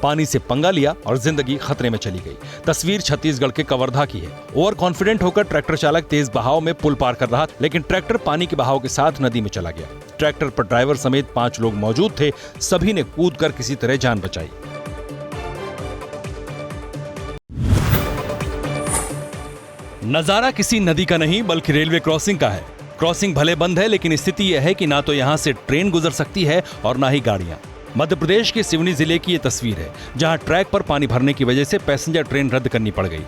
पानी से पंगा लिया और जिंदगी खतरे में चली गई। तस्वीर छत्तीसगढ़ के कवर्धा की है। ओवर कॉन्फिडेंट होकर ट्रैक्टर चालक तेज बहाव में पुल पार कर रहा, लेकिन ट्रैक्टर पानी के बहाव के साथ नदी में चला गया। ट्रैक्टर पर ड्राइवर समेत 5 लोग मौजूद थे। सभी ने कूदकर किसी तरह जान बचाई। नजारा किसी नदी का नहीं बल्कि रेलवे क्रॉसिंग का है। क्रॉसिंग भले बंद है, लेकिन स्थिति यह है कि ना तो यहां से ट्रेन गुजर सकती है और ना ही गाड़ियां। मध्य प्रदेश के सिवनी जिले की यह तस्वीर है, जहां ट्रैक पर पानी भरने की वजह से पैसेंजर ट्रेन रद्द करनी पड़ गई।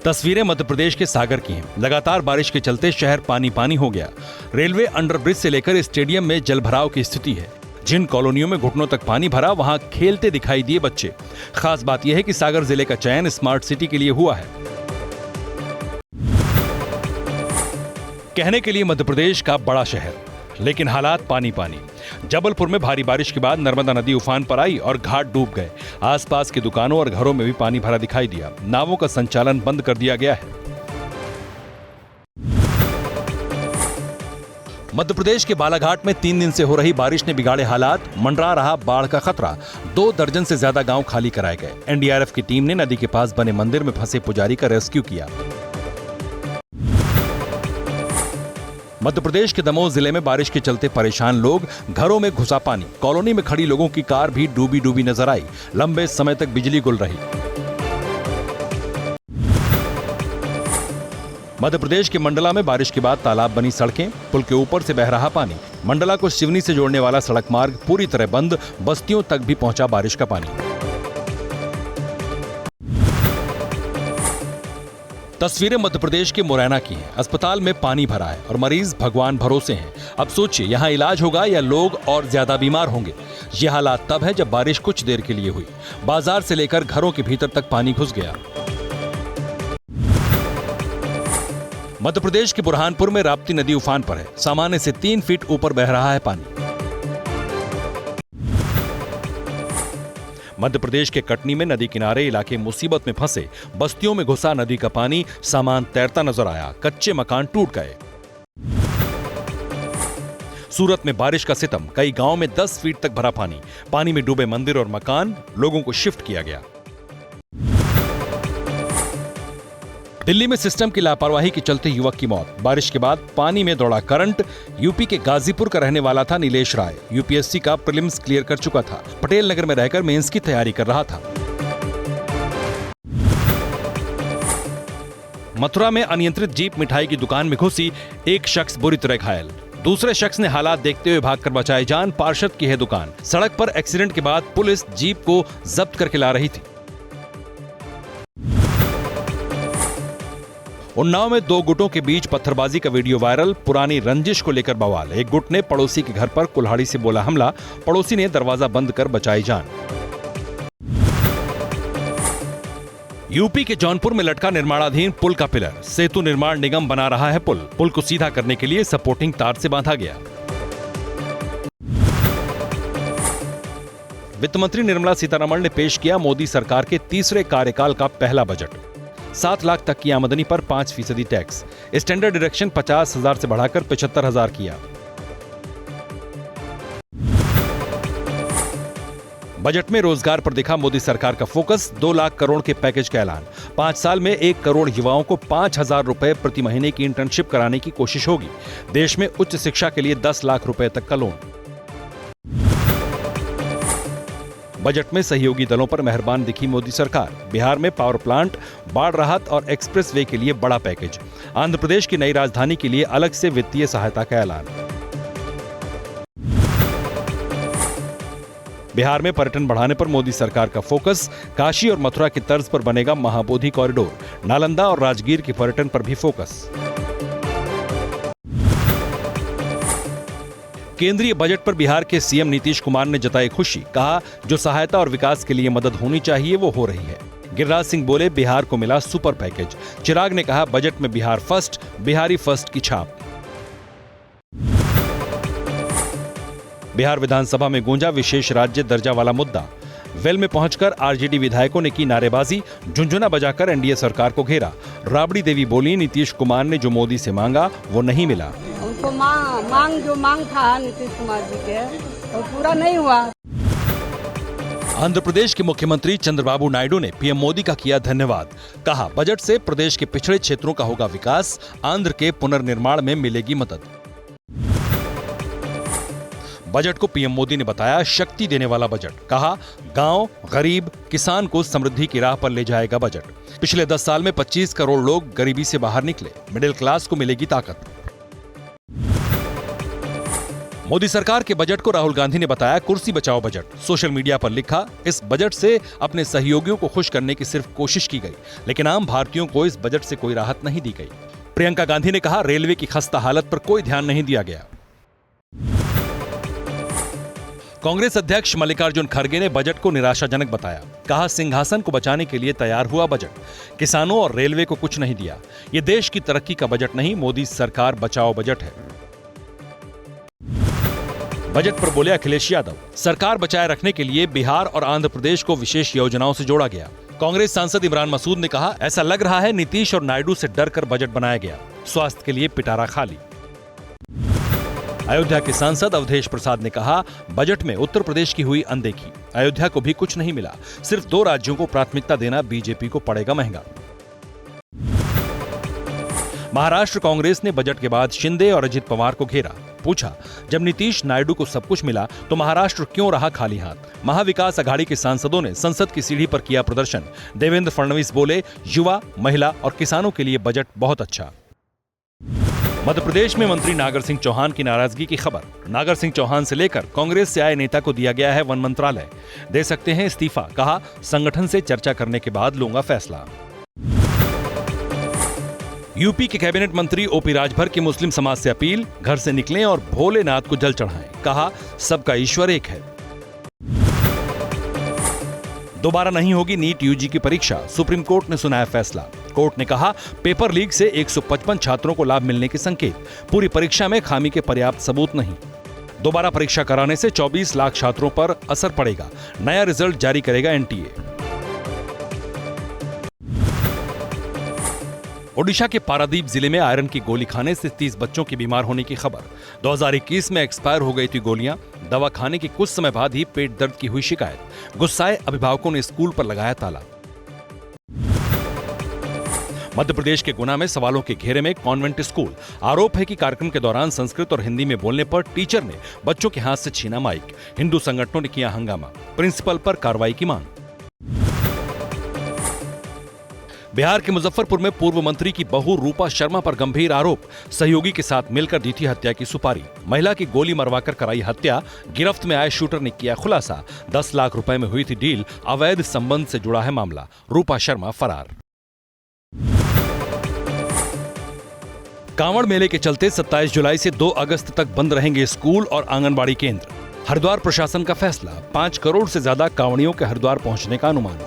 तस्वीरें मध्य प्रदेश के सागर की हैं। लगातार बारिश के चलते शहर पानी पानी हो गया। रेलवे अंडरब्रिज से लेकर स्टेडियम में जलभराव की स्थिति है। जिन कॉलोनियों में घुटनों तक पानी भरा, वहां खेलते दिखाई दिए बच्चे। खास बात यह है कि सागर जिले का चयन स्मार्ट सिटी के लिए हुआ है। कहने के लिए मध्य प्रदेश का बड़ा शहर, लेकिन हालात पानी पानी। जबलपुर में भारी बारिश के बाद नर्मदा नदी उफान पर आई और घाट डूब गए। आसपास के दुकानों और घरों में भी पानी भरा दिखाई दिया। नावों का संचालन बंद कर दिया गया है। मध्य प्रदेश के बालाघाट में 3 दिन से हो रही बारिश ने बिगाड़े हालात। मंडरा रहा बाढ़ का खतरा। 2 दर्जन से ज्यादा गांव खाली कराए गए। एनडीआरएफ की टीम ने नदी के पास बने मंदिर में फंसे पुजारी का रेस्क्यू किया। मध्य प्रदेश के दमोह जिले में बारिश के चलते परेशान लोग, घरों में घुसा पानी। कॉलोनी में खड़ी लोगों की कार भी डूबी डूबी नजर आई। लंबे समय तक बिजली गुल रही। मध्य प्रदेश के मंडला में बारिश के बाद तालाब बनी सड़कें, पुल के ऊपर से बह रहा पानी। मंडला को सिवनी से जोड़ने वाला सड़क मार्ग पूरी तरह बंद। बस्तियों तक भी पहुंचा बारिश का पानी। तस्वीरें मध्य प्रदेश के मुरैना की हैं। अस्पताल में पानी भरा है और मरीज भगवान भरोसे हैं। अब सोचिए, यहाँ इलाज होगा या लोग और ज्यादा बीमार होंगे। ये हालात तब है जब बारिश कुछ देर के लिए हुई। बाजार से लेकर घरों के भीतर तक पानी घुस गया। मध्य प्रदेश के बुरहानपुर में राप्ती नदी उफान पर है। सामान्य से 3 फीट ऊपर बह रहा है पानी। मध्य प्रदेश के कटनी में नदी किनारे इलाके मुसीबत में फंसे। बस्तियों में घुसा नदी का पानी, सामान तैरता नजर आया। कच्चे मकान टूट गए। सूरत में बारिश का सितम। कई गांव में 10 फीट तक भरा पानी। पानी में डूबे मंदिर और मकान। लोगों को शिफ्ट किया गया। दिल्ली में सिस्टम की लापरवाही के चलते युवक की मौत। बारिश के बाद पानी में दौड़ा करंट। यूपी के गाजीपुर का रहने वाला था नीलेश राय। यूपीएससी का प्रीलिम्स क्लियर कर चुका था। पटेल नगर में रहकर मेंस की तैयारी कर रहा था। मथुरा में अनियंत्रित जीप मिठाई की दुकान में घुसी। एक शख्स बुरी तरह घायल। दूसरे शख्स ने हालात देखते हुए भागकर बचाई जान। पार्षद की है दुकान। सड़क पर एक्सीडेंट के बाद पुलिस जीप को जब्त करके ला रही थी। उन्नाव में 2 गुटों के बीच पत्थरबाजी का वीडियो वायरल। पुरानी रंजिश को लेकर बवाल। एक गुट ने पड़ोसी के घर पर कुल्हाड़ी से बोला हमला। पड़ोसी ने दरवाजा बंद कर बचाई जान। यूपी के जौनपुर में लटका निर्माणाधीन पुल का पिलर। सेतु निर्माण निगम बना रहा है पुल। पुल को सीधा करने के लिए सपोर्टिंग तार से बांधा गया। वित्त मंत्री निर्मला सीतारमण ने पेश किया मोदी सरकार के तीसरे कार्यकाल का पहला बजट। 7 लाख तक की आमदनी पर 5% टैक्स। स्टैंडर्ड डिडक्शन 50,000 से बढ़ाकर 75,000 किया। बजट में रोजगार पर दिखा मोदी सरकार का फोकस। 2 लाख करोड़ के पैकेज का ऐलान। 5 साल में 1 करोड़ युवाओं को 5,000 रुपए प्रति महीने की इंटर्नशिप कराने की कोशिश होगी। देश में उच्च शिक्षा के लिए 10 लाख रुपए तक का लोन। बजट में सहयोगी दलों पर मेहरबान दिखी मोदी सरकार। बिहार में पावर प्लांट, बाढ़ राहत और एक्सप्रेस वे के लिए बड़ा पैकेज। आंध्र प्रदेश की नई राजधानी के लिए अलग से वित्तीय सहायता का ऐलान। बिहार में पर्यटन बढ़ाने पर मोदी सरकार का फोकस। काशी और मथुरा की तर्ज पर बनेगा महाबोधि कॉरिडोर। नालंदा और राजगीर के पर्यटन पर भी फोकस। केंद्रीय बजट पर बिहार के सीएम नीतीश कुमार ने जताई खुशी। कहा जो सहायता और विकास के लिए मदद होनी चाहिए वो हो रही है। गिरिराज सिंह बोले बिहार को मिला सुपर पैकेज। चिराग ने कहा बजट में बिहार फर्स्ट, बिहारी फर्स्ट की छाप। बिहार विधानसभा में गूंजा विशेष राज्य दर्जा वाला मुद्दा। वेल में पहुंचकर आरजेडी विधायकों ने की नारेबाजी। झुंझुना बजाकर एनडीए सरकार को घेरा। राबड़ी देवी बोली नीतीश कुमार ने जो मोदी से मांगा वो नहीं मिला। उनको जो मांग था नीतीश कुमार जी के वो पूरा नहीं हुआ। आंध्र प्रदेश के मुख्यमंत्री चंद्रबाबू नायडू ने पीएम मोदी का किया धन्यवाद। कहा, बजट से प्रदेश के पिछड़े क्षेत्रों का होगा विकास, आंध्र के पुनर्निर्माण में मिलेगी मदद। बजट को पीएम मोदी ने बताया शक्ति देने वाला बजट। कहा, गांव, गरीब, किसान को समृद्धि की राह पर ले जाएगा बजट। पिछले 10 साल में 25 करोड़ लोग गरीबी से बाहर निकले, मिडिल क्लास को मिलेगी ताकत। मोदी सरकार के बजट को राहुल गांधी ने बताया कुर्सी बचाओ बजट। सोशल मीडिया पर लिखा, इस बजट से अपने सहयोगियों को खुश करने की सिर्फ कोशिश की गई, लेकिन आम भारतीयों को इस बजट से कोई राहत नहीं दी गई। प्रियंका गांधी ने कहा, रेलवे की खस्ता हालत पर कोई ध्यान नहीं दिया गया। कांग्रेस अध्यक्ष मल्लिकार्जुन खड़गे ने बजट को निराशाजनक बताया। कहा, सिंहासन को बचाने के लिए तैयार हुआ बजट, किसानों और रेलवे को कुछ नहीं दिया। ये देश की तरक्की का बजट नहीं, मोदी सरकार बचाओ बजट है। बजट पर बोले अखिलेश यादव, सरकार बचाए रखने के लिए बिहार और आंध्र प्रदेश को विशेष योजनाओं से जोड़ा गया। कांग्रेस सांसद इमरान मसूद ने कहा, ऐसा लग रहा है नीतीश और नायडू से डरकर बजट बनाया गया, स्वास्थ्य के लिए पिटारा खाली। अयोध्या के सांसद अवधेश प्रसाद ने कहा, बजट में उत्तर प्रदेश की हुई अनदेखी, अयोध्या को भी कुछ नहीं मिला, सिर्फ 2 राज्यों को प्राथमिकता देना बीजेपी को पड़ेगा महंगा। महाराष्ट्र कांग्रेस ने बजट के बाद शिंदे और अजित पवार को घेरा। पूछा, जब नीतीश नायडू को सब कुछ मिला तो महाराष्ट्र क्यों रहा खाली हाथ? महाविकास अघाड़ी के सांसदों ने संसद की सीढ़ी पर किया प्रदर्शन। देवेंद्र फडणवीस बोले, युवा, महिला और किसानों के लिए बजट बहुत अच्छा। मध्य प्रदेश में मंत्री नागर सिंह चौहान की नाराजगी की खबर। नागर सिंह चौहान से लेकर कांग्रेस से आए नेता को दिया गया है वन मंत्रालय, दे सकते हैं इस्तीफा। कहा, संगठन से चर्चा करने के बाद लूंगा फैसला। यूपी के कैबिनेट मंत्री ओपी राजभर की मुस्लिम समाज से अपील, घर से निकलें और भोलेनाथ को जल चढ़ाएं। कहा, सबका ईश्वर एक है। दोबारा नहीं होगी नीट यूजी की परीक्षा, सुप्रीम कोर्ट ने सुनाया फैसला। कोर्ट ने कहा, पेपर लीक से 155 छात्रों को लाभ मिलने के संकेत, पूरी परीक्षा में खामी के पर्याप्त सबूत नहीं। दोबारा परीक्षा कराने से 24 लाख छात्रों पर असर पड़ेगा, नया रिजल्ट जारी करेगा एनटीए। ओडिशा के पारादीप जिले में आयरन की गोली खाने से 30 बच्चों की बीमार होने की खबर। 2021 में एक्सपायर हो गई थी गोलियां, दवा खाने के कुछ समय बाद ही पेट दर्द की हुई शिकायत। गुस्साए अभिभावकों ने स्कूल पर लगाया ताला। मध्य प्रदेश के गुना में सवालों के घेरे में कॉन्वेंट स्कूल। आरोप है कि कार्यक्रम के दौरान संस्कृत और हिंदी में बोलने पर टीचर ने बच्चों के हाथ से छीना माइक। हिंदू संगठनों ने किया हंगामा, प्रिंसिपल पर कार्रवाई की मांग। बिहार के मुजफ्फरपुर में पूर्व मंत्री की बहू रूपा शर्मा पर गंभीर आरोप, सहयोगी के साथ मिलकर दी थी हत्या की सुपारी। महिला की गोली मरवाकर कराई हत्या, गिरफ्त में आए शूटर ने किया खुलासा। 10 लाख रुपए में हुई थी डील, अवैध संबंध से जुड़ा है मामला। रूपा शर्मा फरार। कांवड़ मेले के चलते 27 जुलाई से 2 अगस्त तक बंद रहेंगे स्कूल और आंगनबाड़ी केंद्र। हरिद्वार प्रशासन का फैसला, 5 करोड़ से ज्यादा कांवड़ियों के हरिद्वार पहुंचने का अनुमान।